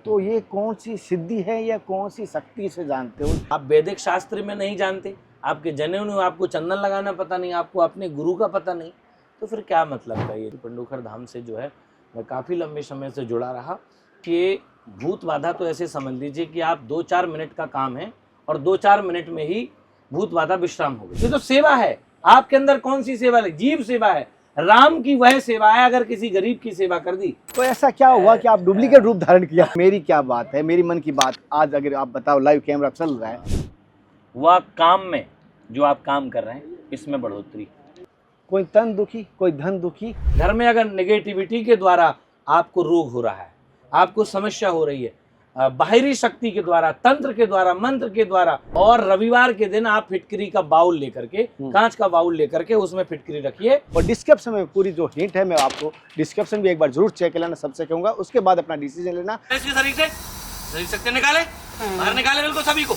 तो ये कौन सी सिद्धि है या कौन सी शक्ति से जानते हो? आप वैदिक शास्त्र में नहीं जानते, आपके जनेऊ में आपको चंदन लगाना पता नहीं, आपको अपने गुरु का पता नहीं, तो फिर क्या मतलब का? ये पंडोखर धाम से जो है मैं काफ़ी लंबे समय से जुड़ा रहा कि भूत बाधा तो ऐसे समझ लीजिए कि आप 2-4 मिनट का काम है और 2-4 मिनट में ही भूत बाधा विश्राम हो गई। ये तो सेवा है। आपके अंदर कौन सी सेवा है? जीव सेवा है, राम की वह सेवा है। अगर किसी गरीब की सेवा कर दी तो ऐसा क्या हुआ कि आप डुप्लीकेट रूप धारण किया? मेरी क्या बात है, मेरी मन की बात आज अगर आप बताओ, लाइव कैमरा चल रहा है। वह काम में जो आप काम कर रहे हैं इसमें बढ़ोतरी। कोई तन दुखी, कोई धन दुखी। घर में अगर नेगेटिविटी के द्वारा आपको रोग हो रहा है, आपको समस्या हो रही है, बाहरी शक्ति के द्वारा, तंत्र के द्वारा, मंत्र के द्वारा, और रविवार के दिन आप फिटकरी का बाउल लेकर के, कांच का बाउल लेकर के उसमें फिटकरी रखिए। और डिस्क्रिप्शन में पूरी जो हिंट है मैं आपको डिस्क्रिप्शन भी एक बार जरूर चेक कर लेना, सबसे कहूंगा, उसके बाद अपना डिसीजन लेना। शरीर से निकाले, बाहर निकाले बिल्कुल सभी को।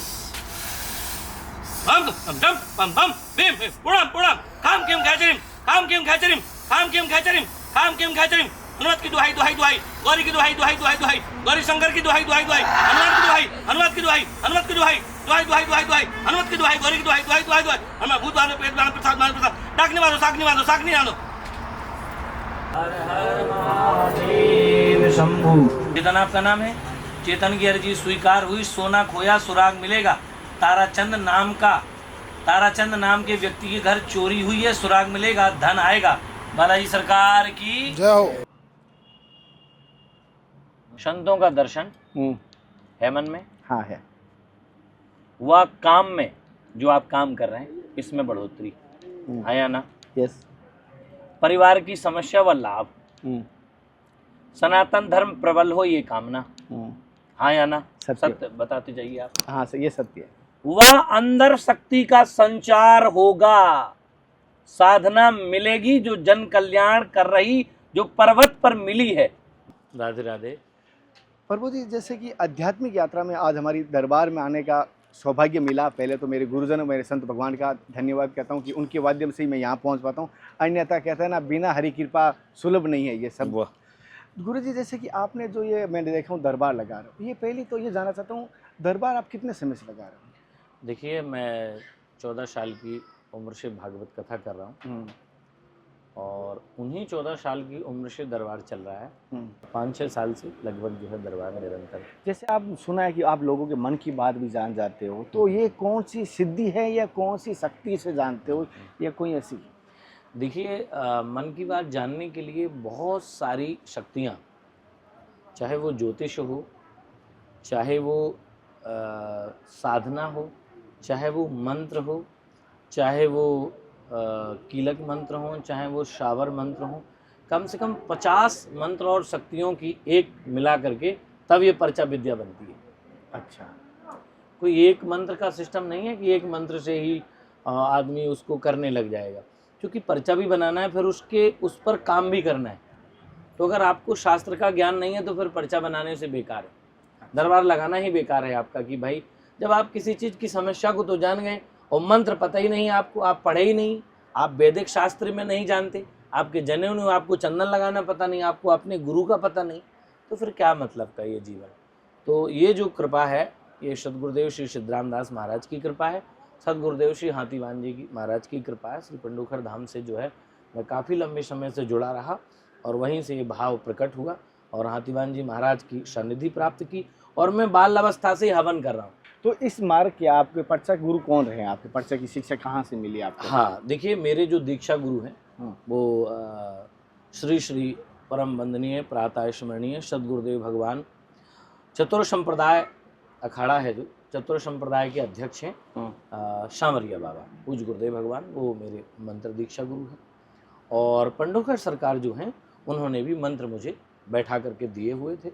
हनुमत की दुहाई दुहाई दुहाई, गौरी की दुहाई दुहाई दुहाई दुहाई, गौरी शंकर की दुहाई दुहाई दुहाई, हनुमान की दुहाई, हनुमत की दुहाई, हनुमत की दुहाई दुहाई दुहाई दुहाई दुहाई, हनुमत की दुहाई, गौरी की दुहाई दुहाई दुहाई दुहाई, हनुमान भूत बांधो, पेट बांधो, प्रसाद बांधो, प्रसाद डाकने बांधो, साकनी बांधो, साकनी बांधो। हर हर महादेव शंभू। चेतन आपका नाम है, चेतन की अर्जी स्वीकार हुई, सोना खोया सुराग मिलेगा। ताराचंद नाम के व्यक्ति के घर चोरी हुई है, सुराग मिलेगा, धन आएगा। बालाजी सरकार की जय हो। संतों का दर्शन है मन में, हाँ है। वह काम में जो आप काम कर रहे हैं इसमें बढ़ोतरी, आया ना? यस। परिवार की समस्या व लाभ, सनातन धर्म प्रबल हो ये कामना, हाँ या ना? सत्य बताते जाइए आप। हाँ ये सत्य है। वह अंदर शक्ति का संचार होगा, साधना मिलेगी जो जन कल्याण कर रही, जो पर्वत पर मिली है। राधे राधे। प्रभु जी, जैसे कि आध्यात्मिक यात्रा में आज हमारी दरबार में आने का सौभाग्य मिला। पहले तो मेरे गुरुजनों, मेरे संत भगवान का धन्यवाद कहता हूँ कि उनके माध्यम से ही मैं यहाँ पहुँच पाता हूँ। अन्यथा कहता है ना, बिना हरि कृपा सुलभ नहीं है ये सब। गुरु जी, जैसे कि आपने जो ये मैंने देखा हूँ दरबार लगा रहे हो, ये पहले तो ये जानना चाहता हूँ, दरबार आप कितने समय से लगा रहे हो? देखिए, मैं 14 साल की उम्र से भागवत कथा कर रहा हूँ और उन्हीं 14 साल की उम्र से दरबार चल रहा है। 5-6 साल से लगभग जो है दरबार निरंतर। जैसे आप सुना है कि आप लोगों के मन की बात भी जान जाते हो, तो ये कौन सी सिद्धि है या कौन सी शक्ति से जानते हो, या कोई ऐसी? देखिए, मन की बात जानने के लिए बहुत सारी शक्तियाँ, चाहे वो ज्योतिष हो, चाहे वो साधना हो, चाहे वो मंत्र हो, चाहे वो कीलक मंत्र हो, चाहे वो शावर मंत्र हो, कम से कम 50 मंत्र और शक्तियों की एक मिला करके तब ये पर्चा विद्या बनती है। अच्छा, कोई एक मंत्र का सिस्टम नहीं है कि एक मंत्र से ही आदमी उसको करने लग जाएगा, क्योंकि पर्चा भी बनाना है, फिर उस पर काम भी करना है। तो अगर आपको शास्त्र का ज्ञान नहीं है तो फिर पर्चा बनाने से बेकार है, दरबार लगाना ही बेकार है आपका। कि भाई, जब आप किसी चीज़ की समस्या को तो जान गए और मंत्र पता ही नहीं आपको, आप पढ़े ही नहीं, आप वैदिक शास्त्र में नहीं जानते, आपके जनेऊ में आपको चंदन लगाना पता नहीं, आपको अपने गुरु का पता नहीं, तो फिर क्या मतलब का ये जीवन? तो ये जो कृपा है, ये सदगुरुदेव श्री सिद्धराम दास महाराज की कृपा है, सदगुरुदेव श्री हाथीवान जी की महाराज की कृपा है। श्री पंडोखर धाम से जो है मैं काफ़ी लंबे समय से जुड़ा रहा और वहीं से ये भाव प्रकट हुआ और हाथीवान जी महाराज की सानिधि प्राप्त की, और मैं बाल अवस्था से हवन कर रहा हूँ। तो इस मार्ग के आपके पर्चा गुरु कौन रहे? आपके पर्चा की शिक्षा कहाँ से मिली आपको? हाँ, देखिए, मेरे जो दीक्षा गुरु हैं वो श्री श्री परम वंदनीय प्रातः स्मरणीय सदगुरुदेव भगवान, चतुर संप्रदाय अखाड़ा है जो चतुर संप्रदाय के अध्यक्ष हैं, शामरिया बाबा पूज गुरुदेव भगवान, वो मेरे मंत्र दीक्षा गुरु हैं। और पंडोखर सरकार जो हैं, उन्होंने भी मंत्र मुझे बैठा करके दिए हुए थे,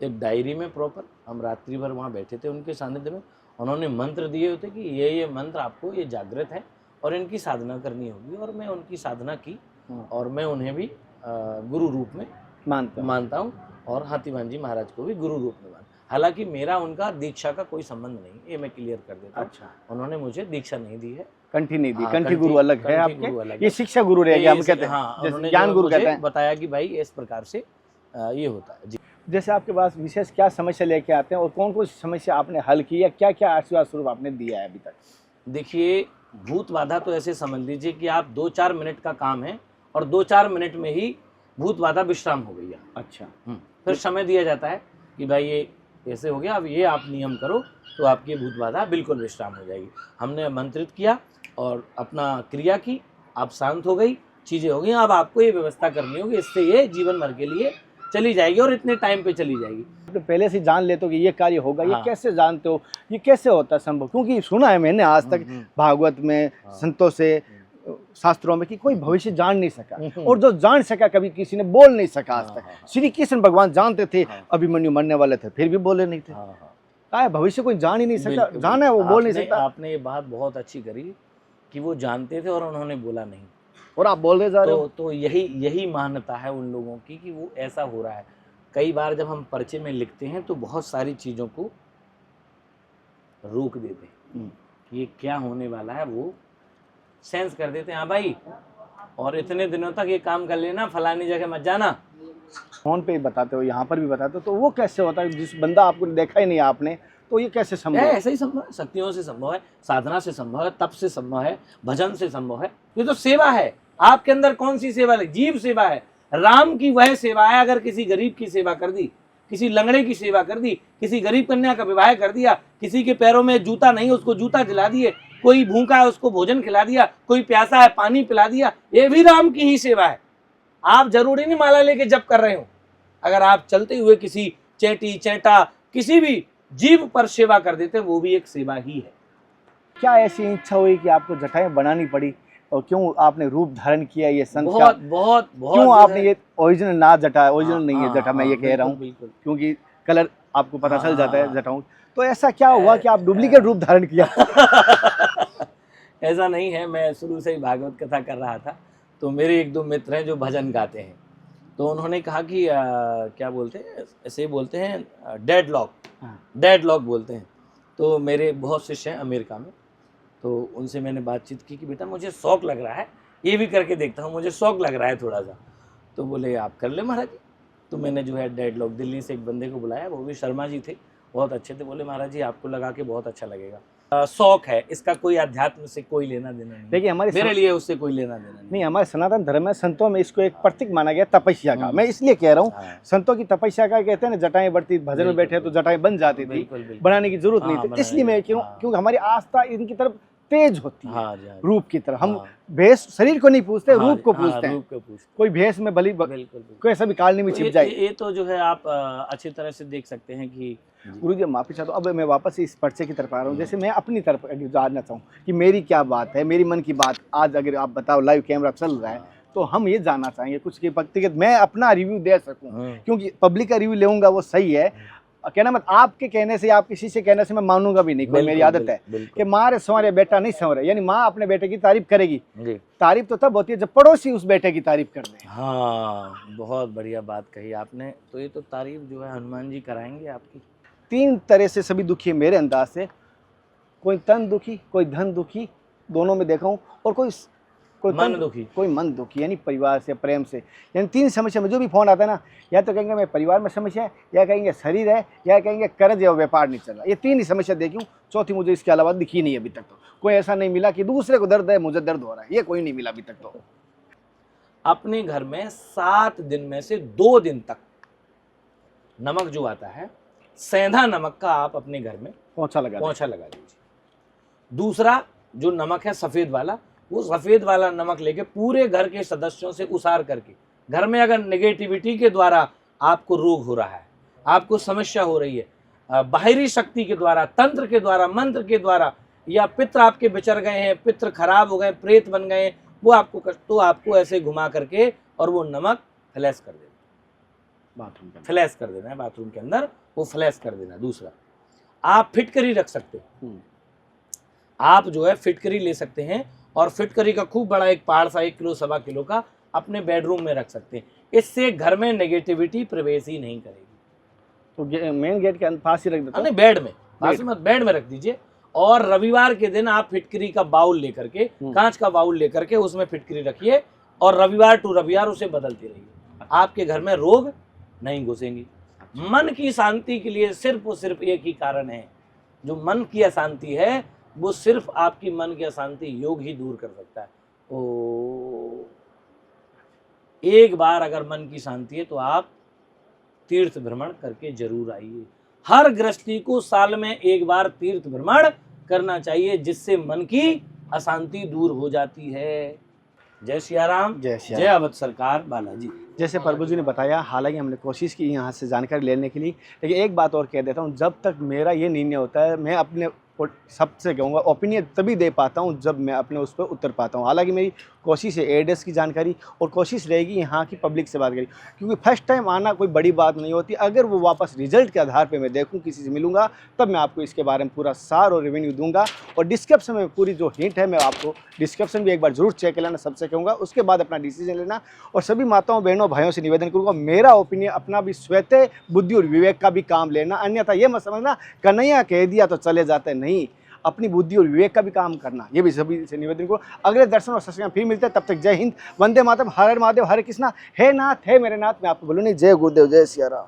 एक डायरी में प्रॉपर। हम रात्रि भर वहाँ बैठे थे उनके सानिध्य में, उन्होंने मंत्र दिए हुए थे कि ये मंत्र आपको, ये जागृत है और इनकी साधना करनी होगी। और मैं उनकी साधना की और मैं उन्हें भी गुरु रूप में मानता हूँ और हाथीवान जी महाराज को भी गुरु रूप में मानता। हालांकि मेरा उनका दीक्षा का कोई संबंध नहीं, ये मैं क्लियर कर देता हूँ। अच्छा, उन्होंने मुझे दीक्षा नहीं दी है, कंठी नहीं दी, हाँ, कंठी गुरु अलग है कंठी गुरु अलग आपके, है। ये शिक्षा गुरु रह गया हम कहते हैं, हाँ, जैसे उन्होंने ज्ञान जो गुरु मुझे कहते हैं। बताया कि भाई इस प्रकार से ये होता है जी। जैसे आपके पास विशेष क्या समस्या लेके आते हैं और कौन कौन सी समस्या आपने हल की है, क्या क्या आशीर्वाद स्वरूप आपने दिया है अभी तक? देखिए, भूत बाधा तो ऐसे समझ लीजिए कि आप 2-4 मिनट का काम है और 2-4 मिनट में ही भूत बाधा विश्राम हो गई है। अच्छा, फिर समय दिया जाता है कि भाई ये ऐसे हो गया, अब ये आप नियम करो तो आपकी भूत बाधा बिल्कुल विश्राम हो जाएगी। हमने मंत्रित किया और अपना क्रिया की, आप शांत हो गई, चीज़ें हो गई। अब आपको ये व्यवस्था करनी होगी, इससे ये जीवन भर के लिए चली जाएगी और इतने टाइम पे चली जाएगी। तो पहले से जान लेते हो कि ये कार्य होगा, ये हाँ। कैसे जानते हो, ये कैसे होता है संभव? क्योंकि सुना है मैंने आज तक भागवत में, संतों से, शास्त्रों में कि कोई भविष्य जान नहीं सका, और जो जान सका कभी किसी ने बोल नहीं सका आज तक। श्री कृष्ण भगवान जानते थे, अभिमन्यु मरने वाले थे फिर भी बोले नहीं थे। क्या भविष्य कोई जान ही नहीं सकता, बिल्कुल, जाना है वो बोल नहीं आपने- सकता, आपने ये बात बहुत अच्छी करी कि वो जानते थे और उन्होंने बोला नहीं। और आप बोल रहे जा रहे हो। तो यही मान्यता है उन लोगों की कि वो ऐसा हो रहा है। कई बार जब हम पर्चे में लिखते हैं तो बहुत सारी चीज़ों को रोक देते हैं कि ये क्या होने वाला है, वो सेंस कर देते हैं। हाँ भाई, और इतने दिनों तक ये काम कर लेना, फलानी जगह मत जाना। फोन पे ही बताते हो, यहाँ पर भी बताते हो, तो वो कैसे होता है? जिस बंदा आपको देखा ही नहीं आपने, तो ये कैसे संभव है? ऐसा ही संभव है, शक्तियों से संभव है, साधना से संभव है, तप से संभव है, भजन से संभव है। ये तो सेवा है। आपके अंदर कौन सी सेवा है? जीव सेवा है। राम की वह सेवा है, अगर किसी गरीब की सेवा कर दी, किसी लंगड़े की सेवा कर दी, किसी गरीब कन्या का विवाह कर दिया, किसी के पैरों में जूता नहीं उसको जूता दिला दिए, कोई भूखा है उसको भोजन खिला दिया, कोई प्यासा है पानी पिला दिया, ये भी राम की ही सेवा है। आप जरूरी नहीं माला लेके जप कर रहे हो, अगर आप चलते हुए किसी चेटी चेटा किसी भी जीव पर सेवा कर देते, वो भी एक सेवा ही है। क्या ऐसी इच्छा हुई कि आपको जटाएं बनानी पड़ी, और क्यों आपने रूप धारण किया ये संत का? बहुत बहुत बहुत क्यों जो आपने है- ये ओरिजिनल ना जटा, ओरिजिनल हाँ, नहीं है हाँ, जटा, मैं ये हाँ, कह रहा हूँ, बिल्कुल, क्योंकि कलर आपको पता चल हाँ, जाता है हाँ। जटाओं। तो ऐसा क्या हुआ कि आप डुप्लीकेट रूप धारण किया? ऐसा नहीं है, मैं शुरू से ही भागवत कथा कर रहा था, तो मेरे एक दो मित्र हैं जो भजन गाते हैं, तो उन्होंने कहा कि क्या बोलते हैं, ऐसे बोलते हैं डेडलॉक, डेडलॉक बोलते हैं। तो मेरे बहुत शिष्य हैं अमेरिका में, तो उनसे मैंने बातचीत की कि बेटा मुझे शौक लग रहा है, ये भी करके देखता हूँ, मुझे शौक लग रहा है थोड़ा सा। तो बोले आप कर ले महाराज जी। तो मैंने जो है डेडलॉक, दिल्ली से एक बंदे को बुलाया, वो भी शर्मा जी थे, बहुत अच्छे थे। बोले महाराज जी आपको लगा के बहुत अच्छा लगेगा, शौक है, इसका कोई अध्यात्म से कोई लेना देना नहीं, देखिए मेरे लिए उससे कोई लेना देना नहीं। नहीं, हमारे सनातन धर्म में संतों में इसको एक प्रतीक माना गया तपस्या का। मैं इसलिए कह रहा हूँ, हाँ, संतों की तपस्या का कहते हैं ना, जटाएं बढ़ती, भजन में बिल्कुल, बैठे तो जटाएं बन जाती थी, बिल्कुल बिल्कुल। बनाने की जरूरत नहीं हाँ, थी। बनाने इसलिए मैं की- क्यों, हाँ। क्योंकि हमारी आस्था इनकी तरफ तेज होती है, हाँ जी, हाँ जी। रूप की तरफ। हम हाँ। भेष शरीर को नहीं पूछते, हाँ, रूप को हाँ, पूछते हैं। रूप को पूछते कोई भेष में भली बिल्कुल बिल्कुल। कोई ऐसा भी कालनी में तो छिप जाए। ये तो जो है आप अच्छी तरह से देख सकते हैं कि गुरु जी माफी चाहता हूँ, अब मैं वापस इस पर्चे की तरफ आ रहा हूँ। जैसे मैं अपनी तरफ जानना चाहूँ कि मेरी क्या बात है, मेरी मन की बात आज अगर आप बताओ, लाइव कैमरा चल रहा है, तो हम ये जानना चाहेंगे कुछ कि व्यक्तिगत मैं अपना रिव्यू दे सकूँ, क्योंकि पब्लिक का रिव्यू लेऊंगा वो सही है। कहना मत आपके कहने से, आप किसी से कहने से मैं मानूंगा भी नहीं, कोई मेरी आदत है कि माँ रे संवरे बेटा नहीं संवरे, यानी माँ अपने बेटे की तारीफ करेगी। जी। तारीफ तो तब होती है जब पड़ोसी उस बेटे की तारीफ कर दे। हाँ, बहुत बढ़िया बात कही आपने। तो ये तो तारीफ जो है हनुमान जी कराएंगे आपकी। 3 तरह से सभी दुखी है मेरे अंदाज से, कोई तन दुखी, कोई धन दुखी, दोनों में देखा हूँ, और कोई मन दुखी। कोई मन दुखी, यानी परिवार से, प्रेम से। यानी 3 समस्या में जो भी फोन आता है ना, या तो कहेंगे मैं परिवार में समस्या है, या कहेंगे शरीर है, या कहेंगे कर्ज या व्यापार नहीं चल रहा। ये 3 ही समस्या देखी हूँ, चौथी मुझे इसके अलावा दिखी नहीं अभी तक। तो कोई ऐसा नहीं मिला कि दूसरे को दर्द है मुझे दर्द हो रहा है, ये कोई नहीं मिला अभी तक। तो अपने घर में 7 दिन में से 2 दिन तक नमक जो आता है, सेंधा नमक का आप अपने घर में पोंछा लगा दीजिए। दूसरा जो नमक है सफेद वाला, वो सफेद वाला नमक लेके पूरे घर के सदस्यों से उसार करके, घर में अगर नेगेटिविटी के द्वारा आपको रोग हो रहा है, आपको समस्या हो रही है, बाहरी शक्ति के द्वारा, तंत्र के द्वारा, मंत्र के द्वारा, या पित्र आपके बिचर गए हैं, पित्र खराब हो गए, प्रेत बन गए, वो आपको तो आपको ऐसे घुमा करके और वो नमक फ्लैश कर देना, बाथरूम का। फ्लैश कर देना है बाथरूम के अंदर, वो फ्लैश कर देना। दूसरा, आप फिटकरी रख सकते हैं, आप जो है फिटकरी ले सकते हैं, और फिटकरी का खूब बड़ा एक पहाड़ सा 1 किलो सवा किलो का अपने बेडरूम में रख सकते हैं। इससे घर में नेगेटिविटी प्रवेश ही नहीं करेगी। तो मेन गेट के पास ही रख देता हूँ। नहीं, बेड में, पास में मत, बेड में रख दीजिए, और रविवार के दिन आप फिटकरी का बाउल लेकर के, कांच का बाउल लेकर के उसमें फिटकरी रखिए और रविवार टू रविवार उसे बदलती रहिए। आपके घर में रोग नहीं घुसेंगे। मन की शांति के लिए सिर्फ और सिर्फ एक ही कारण है, जो मन की अशांति है वो सिर्फ आपकी मन की अशांति योग ही दूर कर सकता है। एक बार अगर मन की शांति है तो आप तीर्थ भ्रमण करके जरूर आइए। हर गृहस्थी को साल में एक बार तीर्थ भ्रमण करना चाहिए, जिससे मन की अशांति दूर हो जाती है। जय सिया राम, जय सिया जय अवध सरकार बालाजी। जैसे प्रभु जी ने बताया, हालांकि हमने कोशिश की यहाँ से जानकारी लेने के लिए, लेकिन एक बात और कह देता हूँ, जब तक मेरा ये निर्णय होता है, मैं अपने सबसे कहूँगा ओपिनियन तभी दे पाता हूँ जब मैं अपने उस पर उतर पाता हूँ। हालांकि मेरी कोशिश है एड्रेस की जानकारी और कोशिश रहेगी यहाँ की पब्लिक से बात करी, क्योंकि फर्स्ट टाइम आना कोई बड़ी बात नहीं होती। अगर वो वापस रिजल्ट के आधार पे मैं देखूँ, किसी से मिलूँगा, तब मैं आपको इसके बारे में पूरा सार और रिव्यू दूंगा। और डिस्क्रिप्शन में पूरी जो हिंट है, मैं आपको डिस्क्रिप्शन भी एक बार जरूर चेक कर लेना, सबसे कहूँगा, उसके बाद अपना डिसीजन लेना। और सभी माताओं बहनों भाइयों से निवेदन करूँगा, मेरा ओपिनियन अपना भी स्वयं बुद्धि और विवेक का भी काम लेना, अन्यथा ये मत समझना कन्हैया कह दिया तो चले जाते नहीं, अपनी बुद्धि और विवेक का भी काम करना, ये भी सभी से निवेदन करो। अगले दर्शन और सत्संग में फिर मिलते हैं, तब तक जय हिंद, वंदे मातरम, हर हर महादेव, हरे कृष्णा, हे नाथ, हे मेरे नाथ। मैं आपको बोलूँ नहीं, जय गुरुदेव, जय सिया राम।